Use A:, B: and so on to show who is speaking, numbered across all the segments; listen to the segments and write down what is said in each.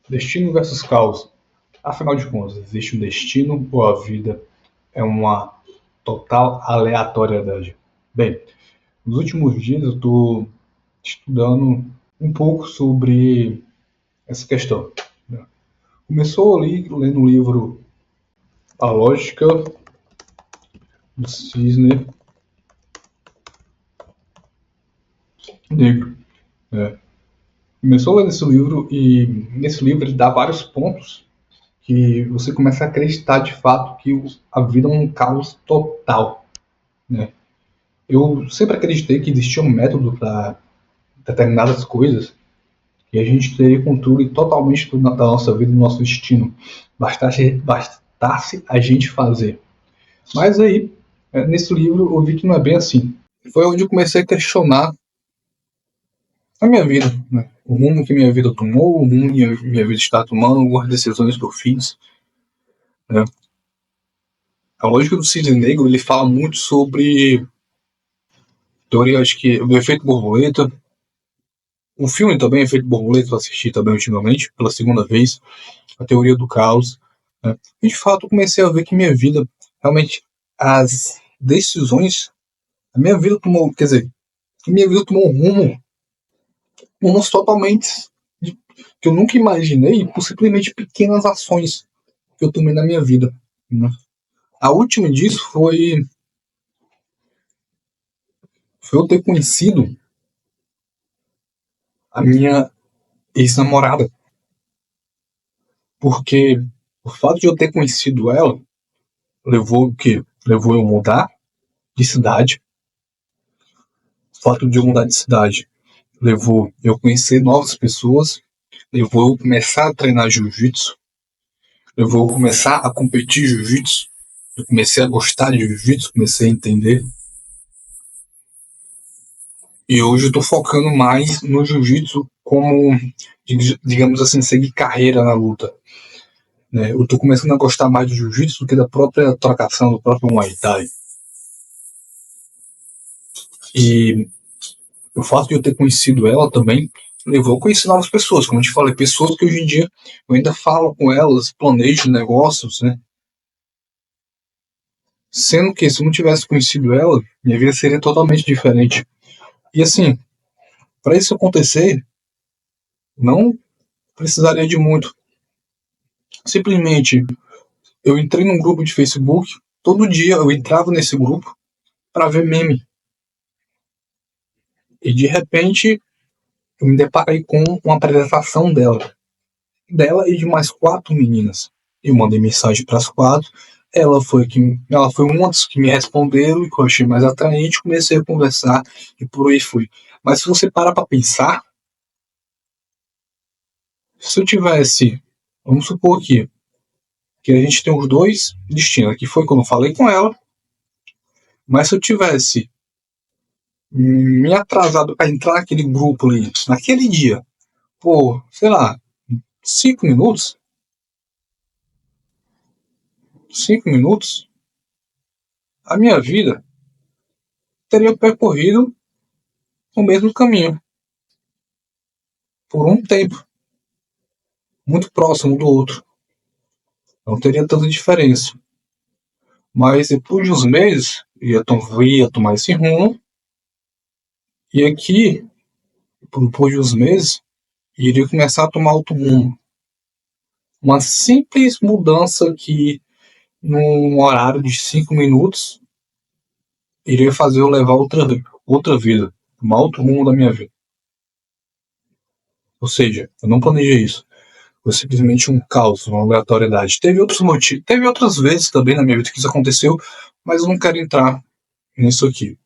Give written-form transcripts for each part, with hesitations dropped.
A: Destino versus caos. Afinal de contas, existe um destino ou a vida é uma total aleatoriedade? Bem, nos últimos dias eu estou estudando um pouco sobre essa questão. Começou ali lendo o livro A Lógica do Cisne Negro. Né? Começou lendo esse livro e nesse livro ele dá vários pontos que você começa a acreditar de fato que a vida é um caos total. Né? Eu sempre acreditei que existia um método para determinadas coisas e a gente teria controle totalmente da nossa vida e do nosso destino. Bastasse a gente fazer. Mas aí, nesse livro, eu vi que não é bem assim. Foi onde eu comecei a questionar a minha vida, né? O rumo que minha vida tomou, o rumo que minha vida está tomando, algumas decisões que eu fiz. Né? A lógica do cisne negro, ele fala muito sobre teoria, acho que do efeito borboleta. O filme também, Efeito Borboleta, eu assisti também ultimamente, pela segunda vez, a teoria do caos. Né? E de fato eu comecei a ver que minha vida, realmente, as decisões, a minha vida tomou, quer dizer, minha vida tomou rumos totalmente que eu nunca imaginei por simplesmente pequenas ações que eu tomei na minha vida. Né? A última disso foi eu ter conhecido a minha ex-namorada. Porque o fato de eu ter conhecido ela levou o quê? Levou eu mudar de cidade. O fato de eu mudar de cidade levou eu conhecer novas pessoas, levou eu começar a treinar jiu-jitsu, levou eu começar a competir jiu-jitsu, eu comecei a gostar de jiu-jitsu, comecei a entender. E hoje eu tô focando mais no jiu-jitsu como, digamos assim, seguir carreira na luta. Né? Eu tô começando a gostar mais do jiu-jitsu do que da própria trocação, do próprio Muay Thai. E o fato de eu ter conhecido ela também levou a conhecer novas pessoas, como eu te falei, pessoas que hoje em dia eu ainda falo com elas, planejo negócios, né? Sendo que se eu não tivesse conhecido ela, minha vida seria totalmente diferente. E assim, para isso acontecer, não precisaria de muito. Simplesmente, eu entrei num grupo de Facebook, todo dia eu entrava nesse grupo para ver meme. E de repente, eu me deparei com uma apresentação dela e de mais 4 meninas. Eu mandei mensagem para as 4. Ela foi uma das que me responderam e que eu achei mais atraente. Comecei a conversar e por aí fui. Mas se você parar para pensar, se eu tivesse, vamos supor aqui, que a gente tem os dois destinos, que foi quando eu falei com ela, mas se eu tivesse me atrasado para entrar naquele grupo ali, naquele dia, por, sei lá, 5 minutos, 5 minutos, a minha vida teria percorrido o mesmo caminho, por um tempo, muito próximo do outro. Não teria tanta diferença. Mas depois de uns meses, ia tomar esse rumo, e aqui, depois de uns meses, iria começar a tomar outro rumo. Uma simples mudança que, num horário de 5 minutos, iria fazer eu levar outra vida, tomar outro rumo da minha vida. Ou seja, eu não planejei isso. Foi simplesmente um caos, uma aleatoriedade. Teve outros motivos, teve outras vezes também na minha vida que isso aconteceu, mas eu não quero entrar nisso aqui.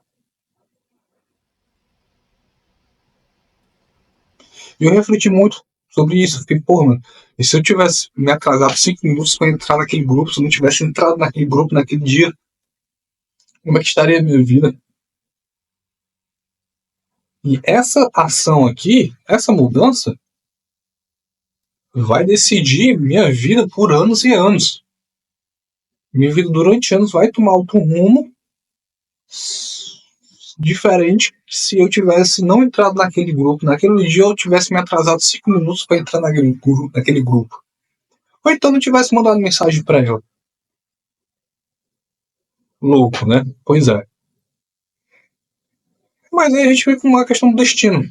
A: E eu refleti muito sobre isso. Fiquei, porra, mano, e se eu tivesse me atrasado 5 minutos para entrar naquele grupo, se eu não tivesse entrado naquele grupo naquele dia, como é que estaria a minha vida? E essa ação aqui, essa mudança, vai decidir minha vida por anos e anos. Minha vida durante anos vai tomar outro rumo diferente se eu tivesse não entrado naquele grupo. Naquele dia eu tivesse me atrasado 5 minutos para entrar naquele grupo. Ou então não tivesse mandado mensagem para ela. Louco, né? Pois é. Mas aí a gente vem com uma questão do destino,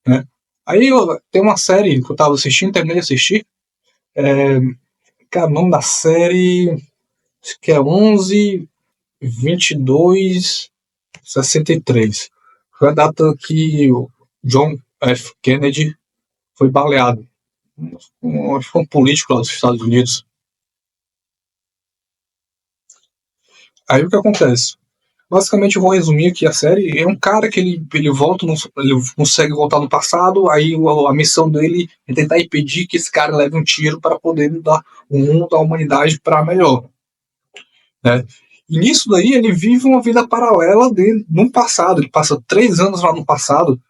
A: né? Aí tem uma série que eu tava assistindo, terminei de assistir. Cara, o nome da série acho que é 11/22/63. Foi a data que o John F. Kennedy foi baleado. Acho que foi um político lá dos Estados Unidos. Aí o que acontece? Basicamente, eu vou resumir aqui a série. É um cara que ele volta, ele consegue voltar no passado. Aí a missão dele é tentar impedir que esse cara leve um tiro para poder mudar o mundo da humanidade para melhor, né? E nisso daí ele vive uma vida paralela dele no passado. Ele passa 3 anos lá no passado.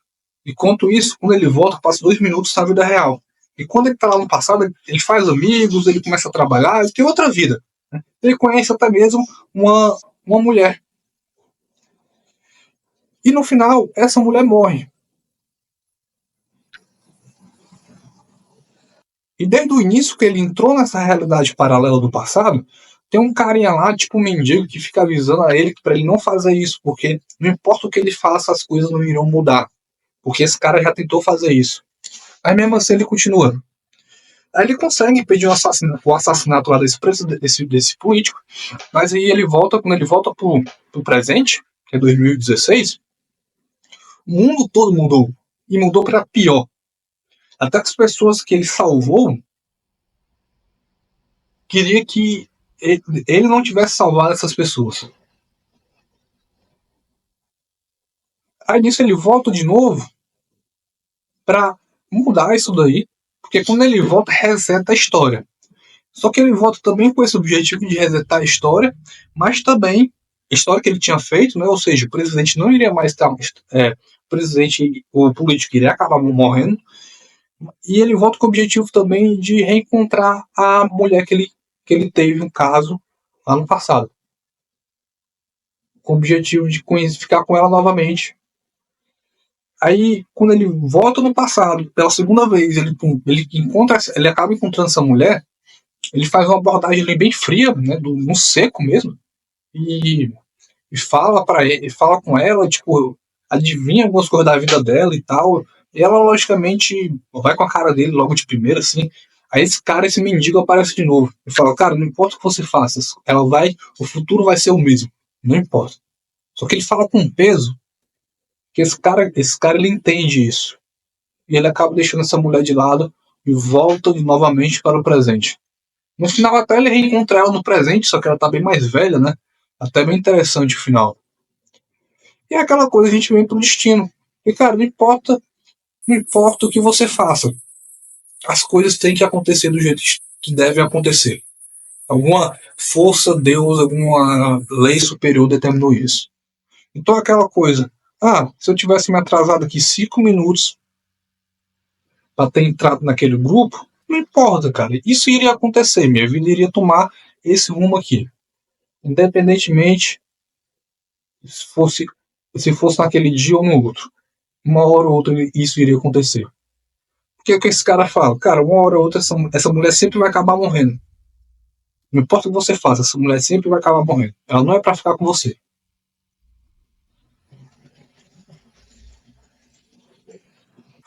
A: Enquanto isso, quando ele volta, passa 2 minutos na vida real. E quando ele está lá no passado, ele faz amigos, ele começa a trabalhar, ele tem outra vida. Ele conhece até mesmo uma mulher. E no final, essa mulher morre. E desde o início que ele entrou nessa realidade paralela do passado, tem um carinha lá, tipo um mendigo, que fica avisando a ele para ele não fazer isso, porque não importa o que ele faça, as coisas não irão mudar. Porque esse cara já tentou fazer isso. Aí mesmo assim ele continua. Aí ele consegue impedir o assassinato lá desse político, mas aí ele volta, quando ele volta pro presente, que é 2016, o mundo todo mudou. E mudou para pior. Até que as pessoas que ele salvou queria que ele não tivesse salvado essas pessoas. Aí nisso ele volta de novo para mudar isso daí, porque quando ele volta, reseta a história. Só que ele volta também com esse objetivo de resetar a história, mas também a história que ele tinha feito, né? Ou seja, o presidente não iria mais estar. O presidente, o político iria acabar morrendo, e ele volta com o objetivo também de reencontrar a mulher que ele teve um caso lá no passado. Com o objetivo de ficar com ela novamente. Aí, quando ele volta no passado, pela segunda vez, ele acaba encontrando essa mulher, ele faz uma abordagem bem fria, né, no seco mesmo, e, e fala para ele, fala com ela, tipo, adivinha algumas coisas da vida dela e tal. E ela, logicamente, vai com a cara dele logo de primeira, assim. Aí esse mendigo aparece de novo. E fala, cara, não importa o que você faça, o futuro vai ser o mesmo. Não importa. Só que ele fala com peso que esse cara ele entende isso. E ele acaba deixando essa mulher de lado e volta novamente para o presente. No final, até ele reencontra ela no presente, só que ela tá bem mais velha, né? Até bem interessante o final. E é aquela coisa, a gente vem pro destino. E, cara, não importa o que você faça. As coisas têm que acontecer do jeito que devem acontecer. Alguma força, Deus, alguma lei superior determinou isso. Então aquela coisa, se eu tivesse me atrasado aqui 5 minutos para ter entrado naquele grupo, não importa, cara. Isso iria acontecer, minha vida iria tomar esse rumo aqui. Independentemente se fosse naquele dia ou no outro. Uma hora ou outra isso iria acontecer. Porque é o que esse cara fala? Cara, uma hora ou outra essa mulher sempre vai acabar morrendo. Não importa o que você faça, essa mulher sempre vai acabar morrendo. Ela não é para ficar com você.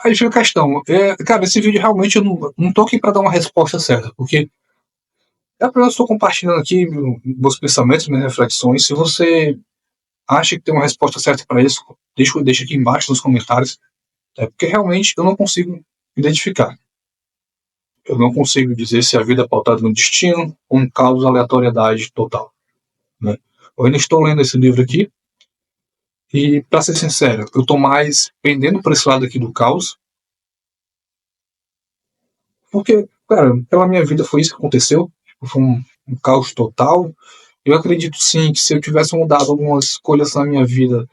A: Aí fica a questão. Cara, esse vídeo realmente eu não tô aqui para dar uma resposta certa, porque apenas estou compartilhando aqui meus pensamentos, minhas reflexões. Se você acha que tem uma resposta certa para isso, deixa aqui embaixo nos comentários. Porque realmente eu não consigo identificar. Eu não consigo dizer se a vida é pautada no destino ou em causa aleatoriedade total. Né? Eu ainda estou lendo esse livro aqui e, para ser sincero, eu estou mais pendendo para esse lado aqui do caos, porque, cara, pela minha vida foi isso que aconteceu. Foi um caos total. Eu acredito sim que se eu tivesse mudado algumas escolhas na minha vida,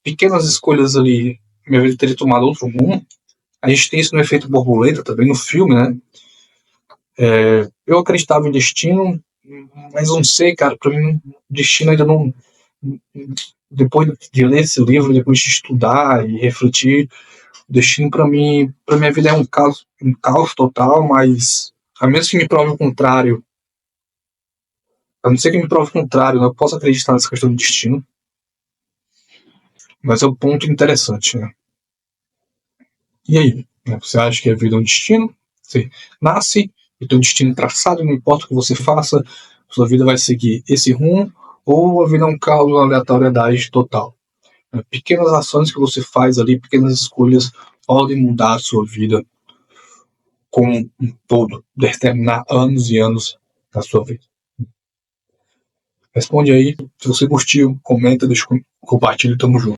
A: pequenas escolhas ali, minha vida teria tomado outro rumo. A gente tem isso no efeito borboleta também no filme, né? Eu acreditava em destino, mas não sei, cara, pra mim destino ainda depois de ler esse livro, depois de estudar e refletir, o destino para mim, para minha vida é um caos total, mas a menos que me prove o contrário, a não ser que me prove o contrário, eu posso acreditar nessa questão do destino, mas é um ponto interessante, né? E aí? Né? Você acha que a vida é um destino? Você nasce e tem um destino traçado, não importa o que você faça, sua vida vai seguir esse rumo, ou a vida é um caos, uma aleatoriedade total. Pequenas ações que você faz ali, pequenas escolhas, podem mudar a sua vida como um todo, determinar anos e anos da sua vida. Responde aí. Se você curtiu, comenta, deixa, compartilha, tamo junto.